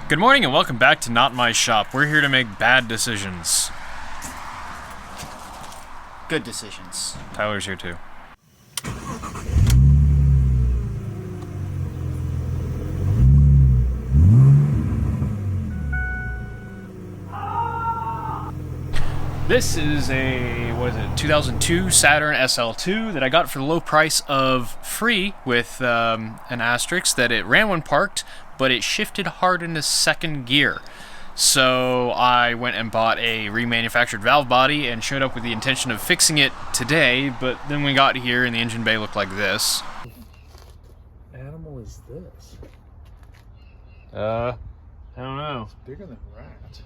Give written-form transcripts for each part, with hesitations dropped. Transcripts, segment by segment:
Good morning and welcome back to Not My Shop. We're here to make bad decisions. Good decisions. Tyler's here too. This is a, 2002 Saturn SL2 that I got for the low price of free with an asterisk that it ran when parked, but it shifted hard into second gear. So I went and bought a remanufactured valve body and showed up with the intention of fixing it today, but then we got here and the engine bay looked like this. What animal is this? I don't know. It's bigger than rat.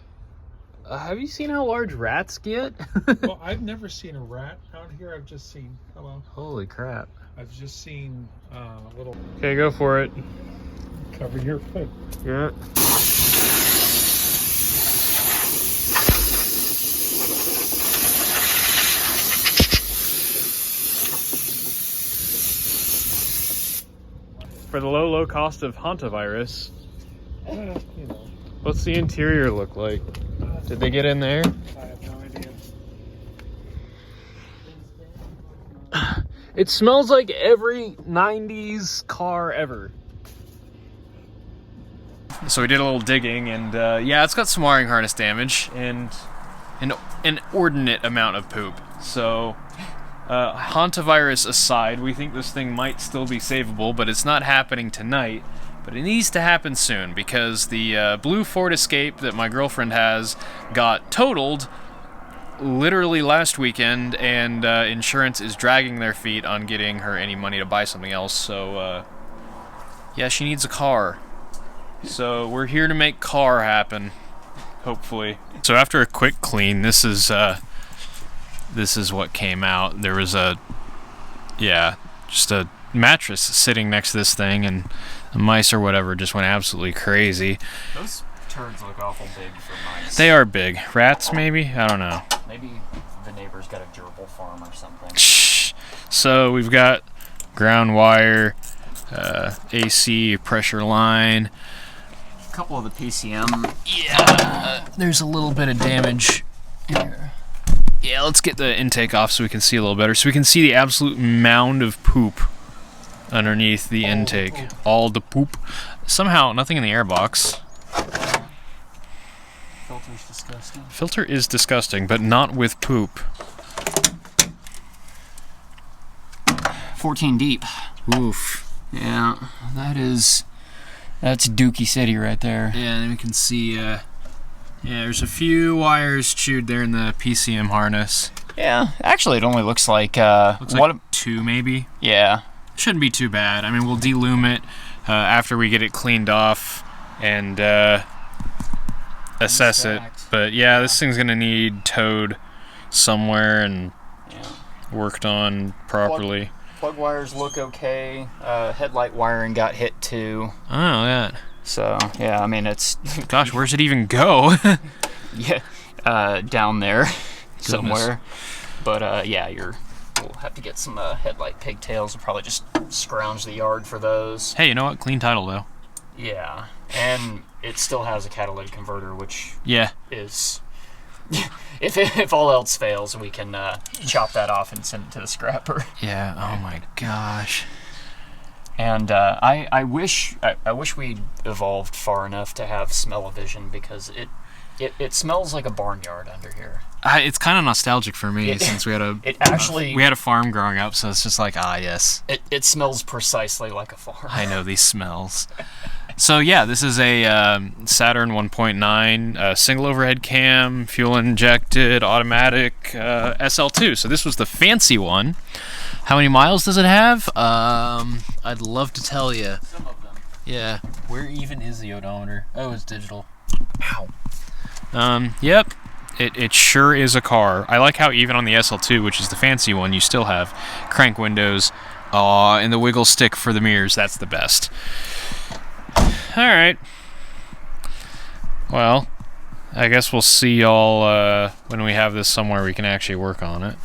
Have you seen how large rats get? Well, I've never seen a rat out here. I've just seen, Holy crap. I've just seen little... Okay, go for it. Cover your foot. Yeah. For the low cost of hantavirus, You know, what's the interior look like? Did they get in there? I have no idea. It smells like every 90s car ever. So we did a little digging, and yeah, it's got some wiring harness damage and an inordinate amount of poop. So, hantavirus aside, we think this thing might still be savable, but it's not happening tonight. But it needs to happen soon, because the blue Ford Escape that my girlfriend has got totaled literally last weekend, and insurance is dragging their feet on getting her any money to buy something else. So, yeah, she needs a car. So we're here to make car happen, hopefully. So after a quick clean, this is what came out. There was just a mattress sitting next to this thing, and the mice or whatever just went absolutely crazy. Those turds look awful big for mice. They are big. Rats, maybe? I don't know. Maybe the neighbor's got a gerbil farm or something. Shh. So we've got ground wire, AC pressure line. A couple of the PCM. Yeah, there's a little bit of damage here. Yeah, let's get the intake off so we can see a little better. So we can see the absolute mound of poop underneath the intake. All the poop. Somehow, nothing in the airbox. Filter's disgusting. Filter is disgusting, but not with poop. 14 deep. Oof. Yeah, that's Dookie City right there. Yeah, and we can see, yeah, there's a few wires chewed there in the PCM harness. Yeah, actually it only looks like, two maybe. Yeah. Shouldn't be too bad. I mean, we'll delume it after we get it cleaned off and assess it. But yeah, this thing's gonna need towed somewhere and worked on properly. Plug wires look okay. Headlight wiring got hit too. Oh, yeah. So yeah, I mean it's. Gosh, where's it even go? Yeah, down there somewhere. But yeah, we'll have to get some headlight pigtails. We'll probably just scrounge the yard for those. Hey, you know what? Clean title though. Yeah, and it still has a catalytic converter, which is. If all else fails, we can chop that off and send it to the scrapper. Yeah. Oh my gosh. And I wish we'd evolved far enough to have smell-o-vision, because it smells like a barnyard under here. It's kind of nostalgic for me since we had a farm growing up, so it's just like, yes. It smells precisely like a farm. I know these smells. So yeah, this is a Saturn 1.9 single overhead cam, fuel injected, automatic SL2. So this was the fancy one. How many miles does it have? I'd love to tell you. Some of them. Yeah. Where even is the odometer? Oh, it's digital. Ow. Yep. It sure is a car. I like how even on the SL2, which is the fancy one, you still have crank windows and the wiggle stick for the mirrors. That's the best. Alright. Well, I guess we'll see y'all when we have this somewhere we can actually work on it.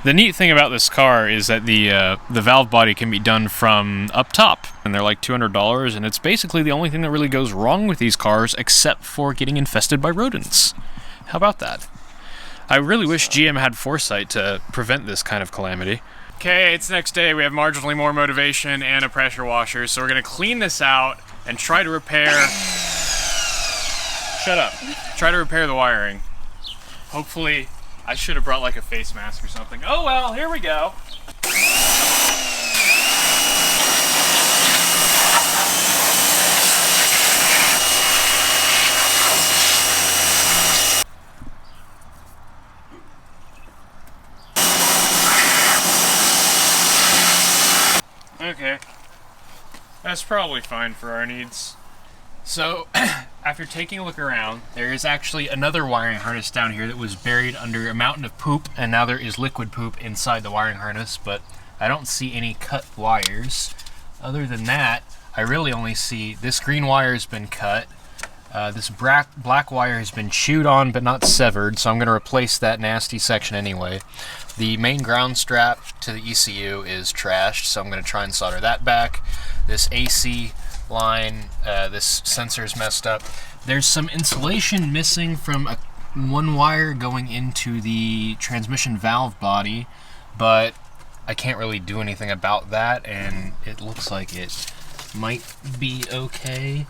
The neat thing about this car is that the valve body can be done from up top, and they're like $200, and it's basically the only thing that really goes wrong with these cars except for getting infested by rodents. How about that? I really wish GM had foresight to prevent this kind of calamity. Okay, it's the next day. We have marginally more motivation and a pressure washer, so we're gonna clean this out and try to repair... Shut up. Try to repair the wiring. Hopefully, I should have brought like a face mask or something. Oh well, here we go. Okay, that's probably fine for our needs. So, after taking a look around, there is actually another wiring harness down here that was buried under a mountain of poop, and now there is liquid poop inside the wiring harness, but I don't see any cut wires. Other than that, I really only see this green wire has been cut, this black wire has been chewed on but not severed, so I'm going to replace that nasty section anyway. The main ground strap to the ECU is trashed, so I'm going to try and solder that back. This AC line, this sensor's messed up. There's some insulation missing from one wire going into the transmission valve body, but I can't really do anything about that, and it looks like it might be okay.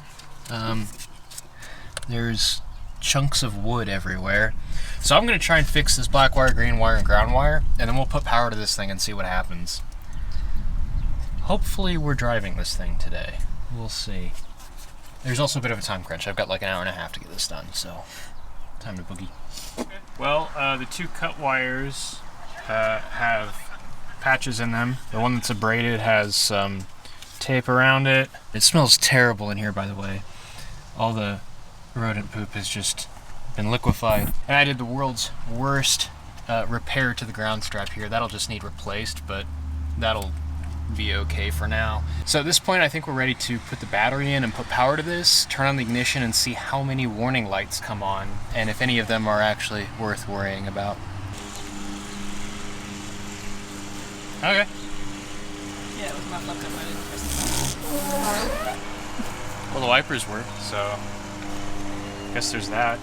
There's chunks of wood everywhere. So I'm going to try and fix this black wire, green wire, and ground wire, and then we'll put power to this thing and see what happens. Hopefully we're driving this thing today. We'll see. There's also a bit of a time crunch. I've got like an hour and a half to get this done, so time to boogie. Okay. Well, the two cut wires have patches in them. The one that's abraded has some tape around it. It smells terrible in here, by the way. All the rodent poop has just been liquefied. And I did the world's worst repair to the ground strap here. That'll just need replaced, but that'll be okay for now. So at this point, I think we're ready to put the battery in and put power to this, turn on the ignition, and see how many warning lights come on, and if any of them are actually worth worrying about. Okay. Yeah, it was not left up. I didn't press the button. Well, the wipers work, so I guess there's that.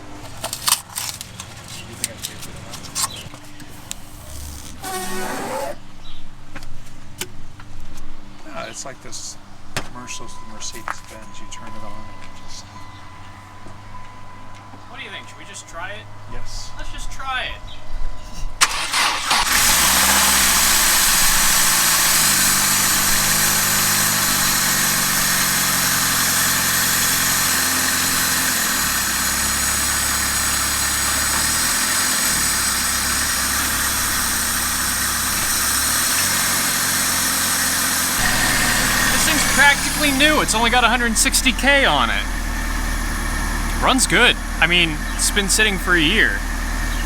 It's like this commercials with Mercedes-Benz. You turn it on and it just... What do you think? Should we just try it? Yes. Let's just try it. Practically new. It's only got 160K on it. Runs good. I mean, it's been sitting for a year.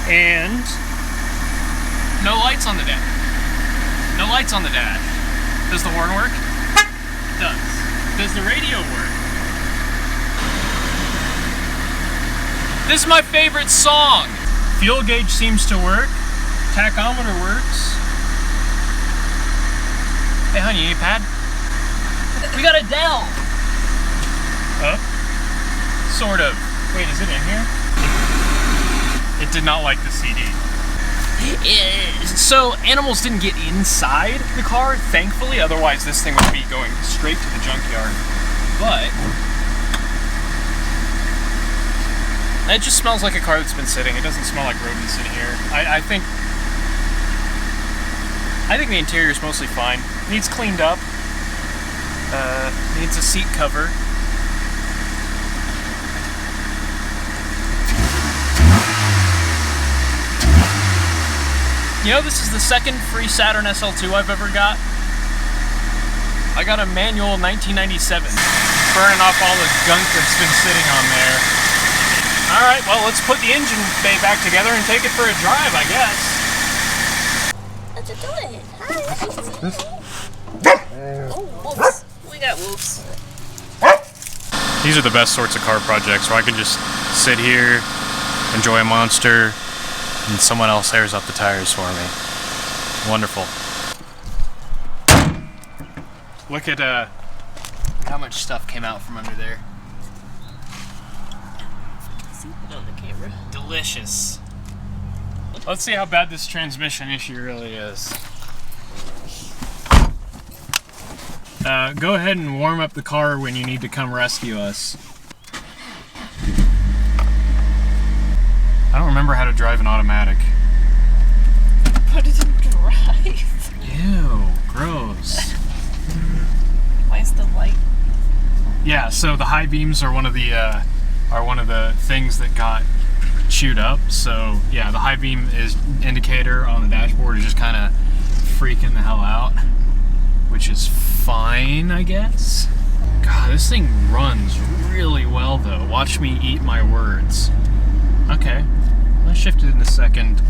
And no lights on the dash. No lights on the dash. Does the horn work? It does. Does the radio work? This is my favorite song. Fuel gauge seems to work. Tachometer works. Hey honey, you need a pad? We got a Dell! Huh? Sort of. Wait, is it in here? It did not like the CD. So, animals didn't get inside the car, thankfully, otherwise this thing would be going straight to the junkyard. But it just smells like a car that's been sitting. It doesn't smell like rodents in here. I think the interior is mostly fine. It needs cleaned up. Needs a seat cover. You know, this is the second free Saturn SL2 I've ever got. I got a manual 1997, burning off all the gunk that's been sitting on there. Alright, well, let's put the engine bay back together and take it for a drive, I guess. What you doing? Hi. Oh, wolves. We got wolves. These are the best sorts of car projects where I can just sit here, enjoy a monster, and someone else airs up the tires for me. Wonderful. Look at how much stuff came out from under there. See it on the camera. Delicious. Let's see how bad this transmission issue really is. Go ahead and warm up the car when you need to come rescue us. I don't remember how to drive an automatic. Put it in drive. Ew, gross. Why is the light? Yeah, so the high beams are one of the things that got chewed up. So yeah, the high beam indicator on the dashboard is just kind of freaking the hell out, which is fine, I guess. God, this thing runs really well though. Watch me eat my words. Okay, I shifted in a second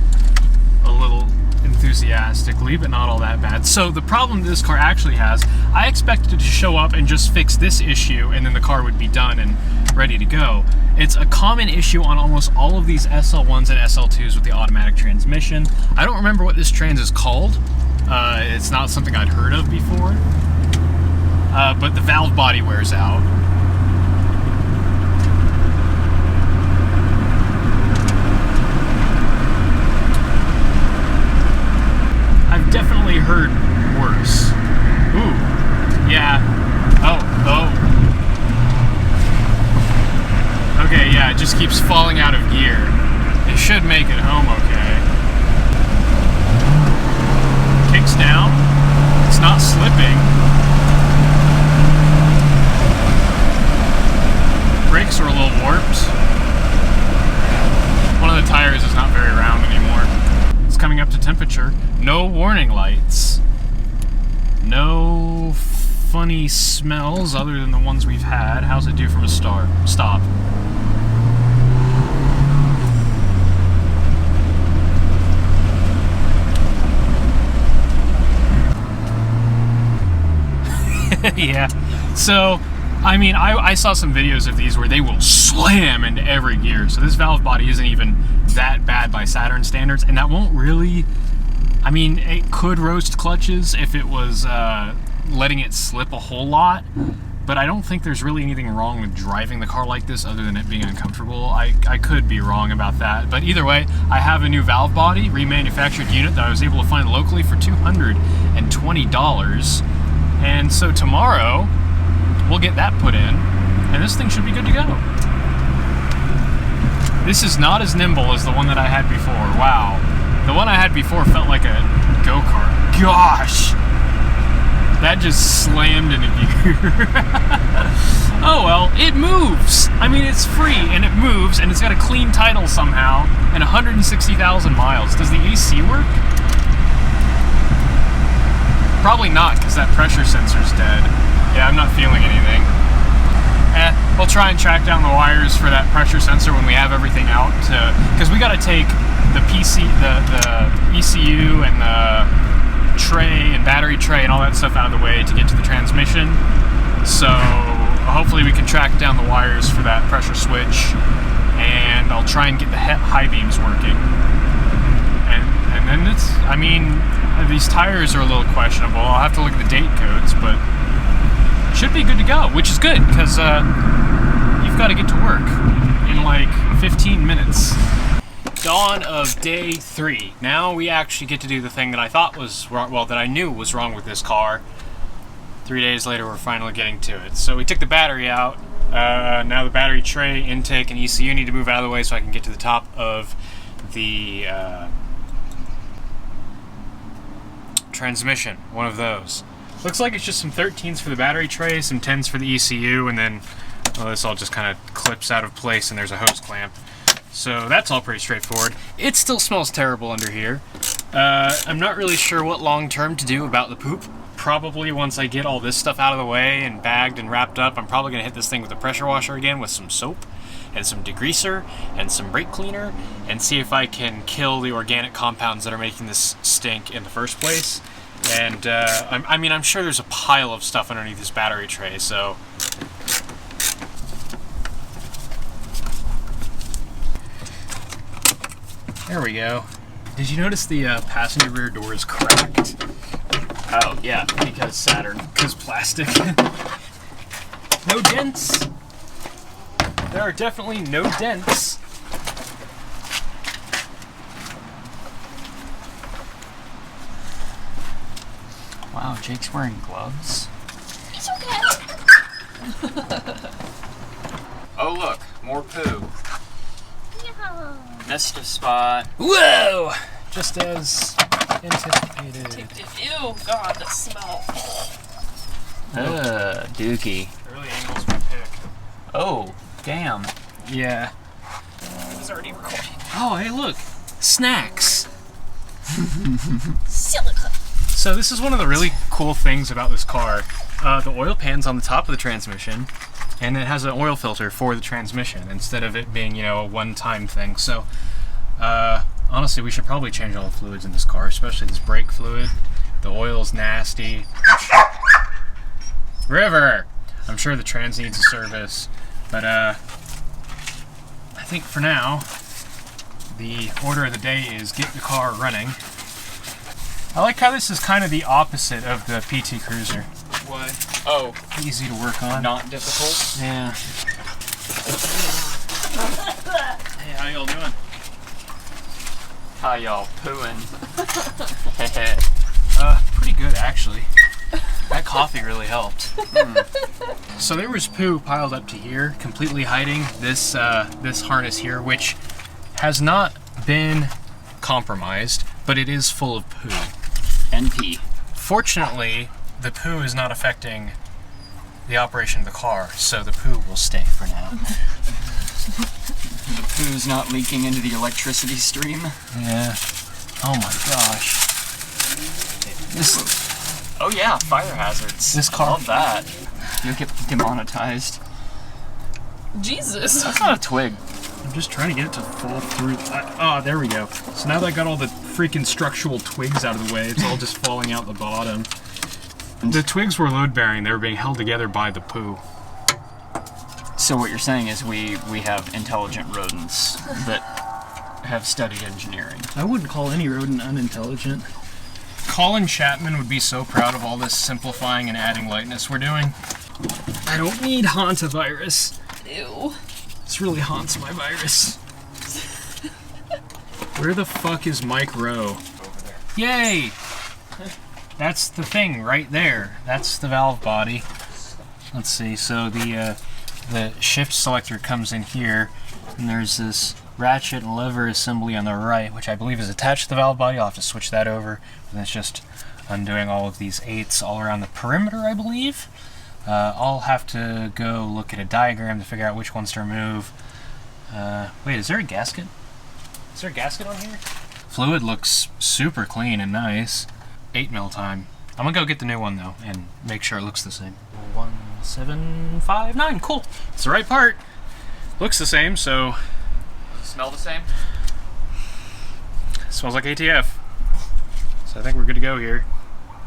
a little enthusiastically, but not all that bad. So the problem this car actually has, I expected it to show up and just fix this issue and then the car would be done and ready to go. It's a common issue on almost all of these SL1s and SL2s with the automatic transmission. I don't remember what this trans is called. It's not something I'd heard of before. But the valve body wears out. I've definitely heard worse. Ooh, yeah. Oh. Okay, yeah, it just keeps falling out of gear. It should make it home okay. Kicks down. It's not slipping. Brakes are a little warped. One of the tires is not very round anymore. It's coming up to temperature. No warning lights. No funny smells other than the ones we've had. How's it do from a stop? Yeah. So, I mean, I saw some videos of these where they will slam into every gear. So this valve body isn't even that bad by Saturn standards, and that won't really... I mean, it could roast clutches if it was letting it slip a whole lot, but I don't think there's really anything wrong with driving the car like this other than it being uncomfortable. I could be wrong about that, but either way, I have a new valve body, remanufactured unit that I was able to find locally for $220, and so tomorrow we'll get that put in, and this thing should be good to go. This is not as nimble as the one that I had before. Wow. The one I had before felt like a go-kart. Gosh! That just slammed into gear. Oh well, it moves! I mean, it's free, and it moves, and it's got a clean title somehow, and 160,000 miles. Does the AC work? Probably not, because that pressure sensor's dead. Yeah, I'm not feeling anything. We'll try and track down the wires for that pressure sensor when we have everything out, because we got to take the ECU and the tray and battery tray and all that stuff out of the way to get to the transmission. So hopefully we can track down the wires for that pressure switch, and I'll try and get the high beams working. And then it's, I mean, these tires are a little questionable. I'll have to look at the date codes, but should be good to go, which is good, because you've got to get to work in like 15 minutes. Dawn of day 3. Now we actually get to do the thing that I thought was wrong, well, that I knew was wrong with this car. 3 days later, we're finally getting to it. So we took the battery out. Now the battery tray, intake, and ECU need to move out of the way so I can get to the top of the transmission. One of those. Looks like it's just some 13s for the battery tray, some 10s for the ECU, and then this all just kind of clips out of place and there's a hose clamp. So that's all pretty straightforward. It still smells terrible under here. I'm not really sure what long-term to do about the poop. Probably once I get all this stuff out of the way and bagged and wrapped up, I'm probably going to hit this thing with a pressure washer again with some soap and some degreaser and some brake cleaner and see if I can kill the organic compounds that are making this stink in the first place. And I mean, I'm sure there's a pile of stuff underneath this battery tray, so... There we go. Did you notice the passenger rear door is cracked? Oh, yeah, because Saturn. Because plastic. No dents. There are definitely no dents. Wow, Jake's wearing gloves. It's okay. Oh, look, more poo. Yeah. Missed a spot. Whoa! Just as anticipated. Ew, God, that smell. Dookie. Early angles we pick. Oh, damn. Yeah. It was already recording. Oh, hey, look. Snacks. Silica. So this is one of the really cool things about this car. The oil pan's on the top of the transmission, and it has an oil filter for the transmission instead of it being, you know, a one-time thing. So, honestly, we should probably change all the fluids in this car, especially this brake fluid. The oil's nasty. River! I'm sure the trans needs a service, but I think for now, the order of the day is get the car running. I like how this is kind of the opposite of the PT Cruiser. What? Oh, Easy to work on. not difficult? Yeah. Hey, how y'all doing? How y'all pooing? Pretty good actually. That coffee really helped. So there was poo piled up to here, completely hiding this this harness here, which has not been compromised, but it is full of poo. NP. Fortunately, the poo is not affecting the operation of the car, so the poo will stay for now. The poo's not leaking into the electricity stream. Yeah. Oh my gosh. Oh yeah, fire hazards. This car- Love that. You'll get demonetized. Jesus. That's not a twig. I'm just trying to get it to fall through. Oh, there we go. So now that I got all the freaking structural twigs out of the way, it's all just falling out the bottom. The twigs were load bearing. They were being held together by the poo. So what you're saying is we have intelligent rodents that have studied engineering. I wouldn't call any rodent unintelligent. Colin Chapman would be so proud of all this simplifying and adding lightness we're doing. I don't need hantavirus. Ew. This really haunts my virus. Where the fuck is Mike Rowe? Over there. Yay! That's the thing right there. That's the valve body. Let's see. So the shift selector comes in here, and there's this ratchet and lever assembly on the right, which I believe is attached to the valve body. I'll have to switch that over. And that's just undoing all of these 8s all around the perimeter, I believe. I'll have to go look at a diagram to figure out which ones to remove. Wait, is there a gasket? Is there a gasket on here? Fluid looks super clean and nice. 8 mil time. I'm gonna go get the new one though and make sure it looks the same. 1759, cool. It's the right part. Looks the same, so. Smell the same? Smells like ATF. So I think we're good to go here.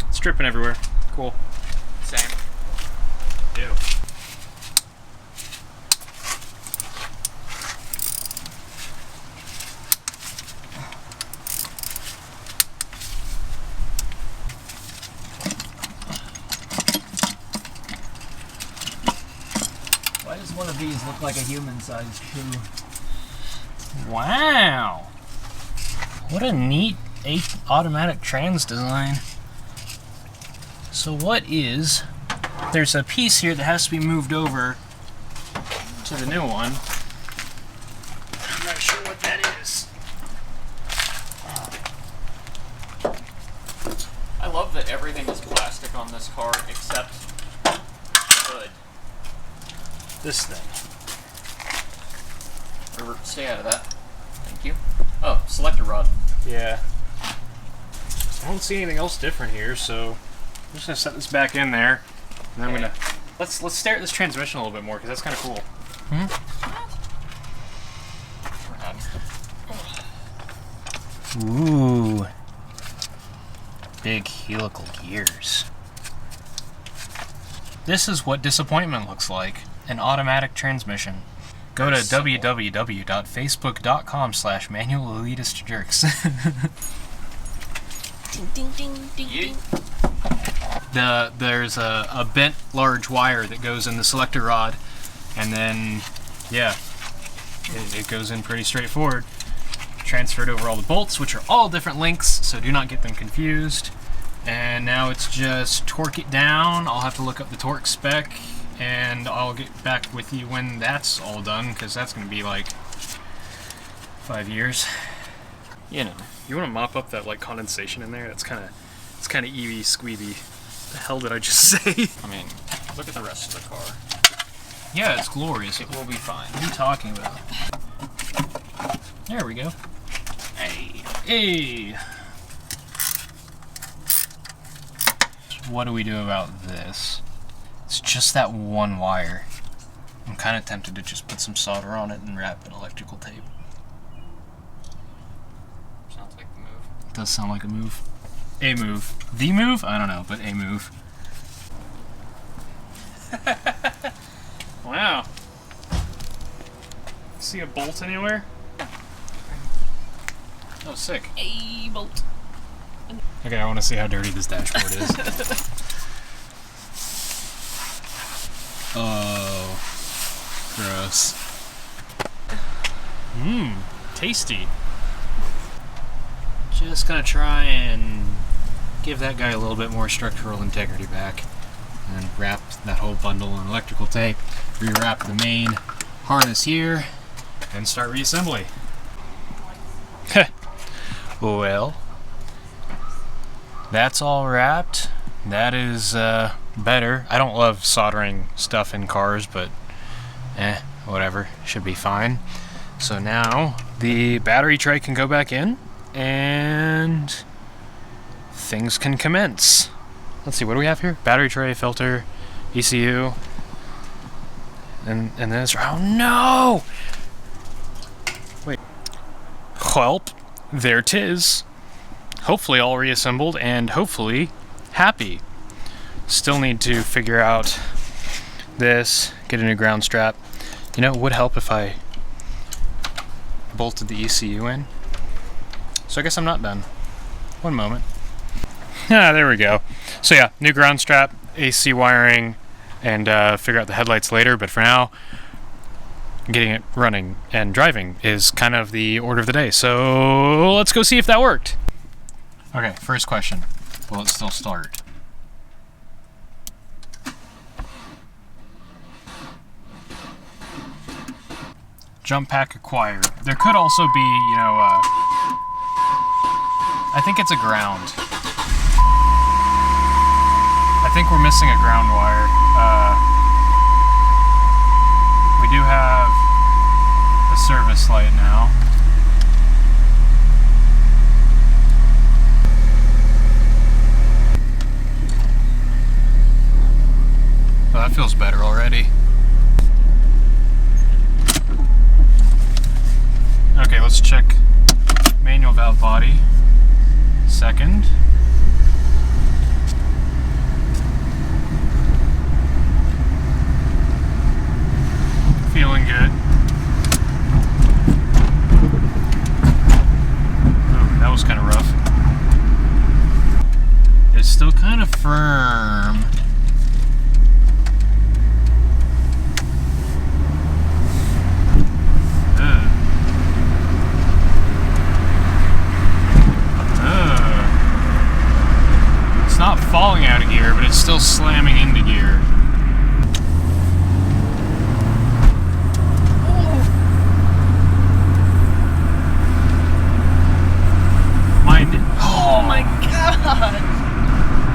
It's dripping everywhere. Cool. Same. Ew. Why does one of these look like a human-sized poo? Wow. What a neat automatic trans design. So what is... There's a piece here that has to be moved over to the new one. I'm not sure what that is. I love that everything is plastic on this car except the hood. This thing. River, stay out of that. Thank you. Oh, selector rod. Yeah. I don't see anything else different here, so I'm just gonna set this back in there, and then I'm gonna let's stare at this transmission a little bit more because that's kind of cool. Ooh, big helical gears. This is what disappointment looks like. An automatic transmission. Go to www.facebook.com/manualelitistjerks. Ding, ding, ding, ding, ding. There's a bent large wire that goes in the selector rod, and then, yeah, it goes in pretty straightforward. Transferred over all the bolts, which are all different lengths, so do not get them confused. And now it's just torque it down. I'll have to look up the torque spec, and I'll get back with you when that's all done, because that's going to be like 5 years. You know, you want to mop up that like condensation in there? It's kind of eevee squeeby. The hell did I just say? I mean, look at the rest of the car. Yeah, it's glorious. It will be fine. What are you talking about? There we go. Hey. Hey! What do we do about this? It's just that one wire. I'm kind of tempted to just put some solder on it and wrap it electrical tape. Sounds like the move. It does sound like a move. A move. The move? I don't know, but a move. Wow. See a bolt anywhere? Oh, sick. A bolt. Okay, I want to see how dirty this dashboard is. Oh, gross. Mmm, tasty. Just gonna try and give that guy a little bit more structural integrity back. And wrap that whole bundle in electrical tape. Rewrap the main harness here. And start reassembly. Well, that's all wrapped. That is better. I don't love soldering stuff in cars, but whatever. Should be fine. So now the battery tray can go back in and things can commence. Let's see, what do we have here? Battery tray, filter, ECU, and then it's, oh no! Wait. Welp, there 'tis. Hopefully all reassembled and hopefully happy. Still need to figure out this, get a new ground strap. You know, it would help if I bolted the ECU in. So I guess I'm not done. One moment. Ah, there we go. So yeah, new ground strap, AC wiring, and figure out the headlights later, but for now, getting it running and driving is kind of the order of the day. So let's go see if that worked. Okay, first question. Will it still start? Jump pack acquired. There could also be, you know, I think it's a ground. I think we're missing a ground wire. We do have a service light now. Well, that feels better already. Okay, let's check manual valve body. Second. Feeling good. Ooh, that was kind of rough. It's still kind of firm. It's not falling out of gear, but it's still slamming into gear. Oh my god!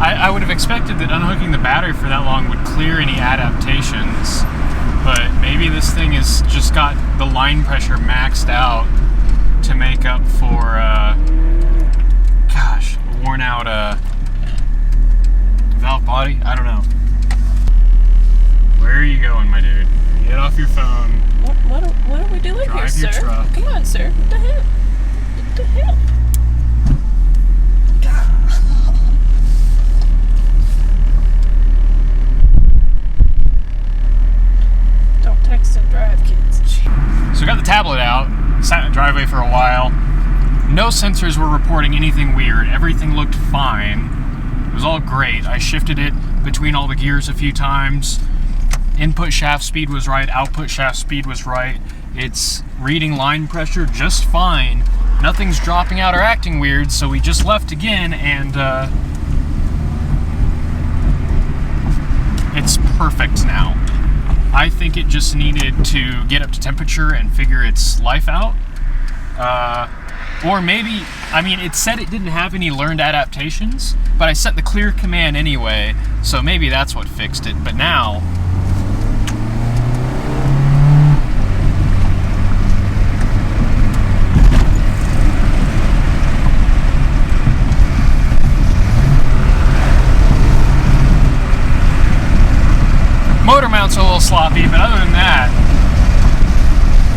I would have expected that unhooking the battery for that long would clear any adaptations, but maybe this thing has just got the line pressure maxed out to make up for, gosh, worn out valve body? I don't know. Where are you going, my dude? Get off your phone. What are we doing Drive here, your sir? truck. Come on, sir. What the hell? What the hell? Don't text and drive, kids. tablet out, sat in the driveway for a while. No sensors were reporting anything weird. Everything looked fine. It was all great. I shifted it between all the gears a few times. Input shaft speed was right, output shaft speed was right. It's reading line pressure just fine. Nothing's dropping out or acting weird, so we just left again, and it's perfect now. I think it just needed to get up to temperature and figure its life out. Or maybe, I mean, it said it didn't have any learned adaptations, but I set the clear command anyway, so maybe that's what fixed it. But now, motor mount's a little sloppy, but other than that,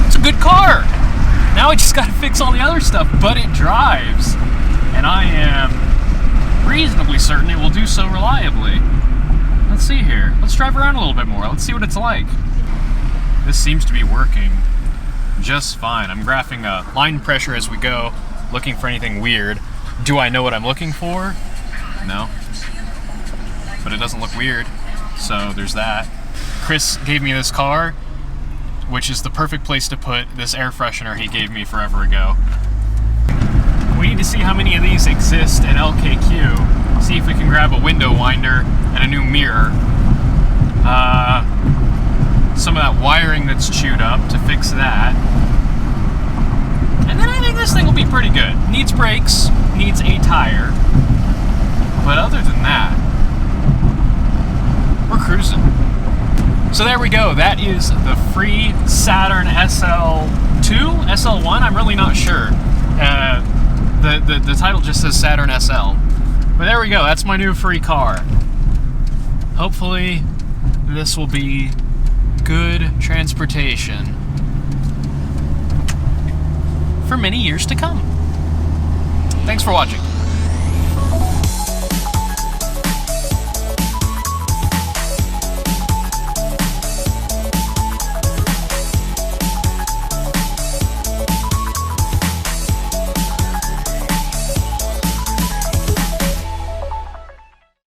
it's a good car. Now I just gotta fix all the other stuff, but it drives. And I am reasonably certain it will do so reliably. Let's see here. Let's drive around a little bit more. Let's see what it's like. This seems to be working just fine. I'm graphing line pressure as we go, looking for anything weird. Do I know what I'm looking for? No. But it doesn't look weird, so there's that. Chris gave me this car, which is the perfect place to put this air freshener he gave me forever ago. We need to see how many of these exist in LKQ, see if we can grab a window winder and a new mirror. Some of that wiring that's chewed up to fix that. And then I think this thing will be pretty good. Needs brakes, needs a tire, but other than that, we're cruising. So there we go. That is the free Saturn SL2? SL1? I'm really not sure. The title just says Saturn SL. But there we go. That's my new free car. Hopefully, this will be good transportation for many years to come. Thanks for watching.